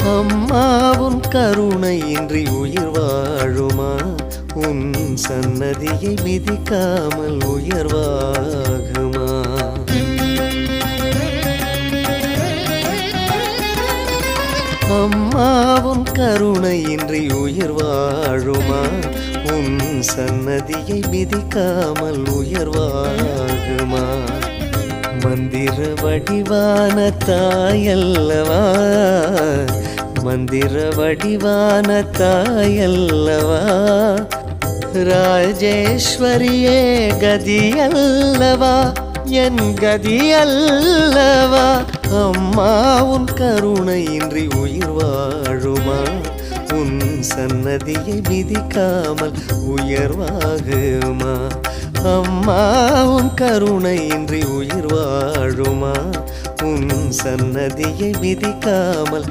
அம்மாவும் கருணையின்றி உயிர் வாழுமா? உன் சன்னதியை மிதிக்காமல் உயர்வாகுமா? அம்மாவும் கருணையின்றி உயிர் வாழுமா? உன் சன்னதியை மிதிக்காமல் உயர்வாகுமா? மந்திர வடிவான தாயல்லவா, மந்திர வடிவான தாயல்லவா, ராஜேஸ்வரியே கதியல்லவா, என் கதியல்லவா. அம்மாவும் கருணையின்றி உயிர் வாழுமா? உன் சன்னதியை மிதிக்காமல் உயர்வாகுமா? அம்மாவும் கருணையின்றி உயிர் வாழுமா? உன் சன்னதியை மிதிக்காமல்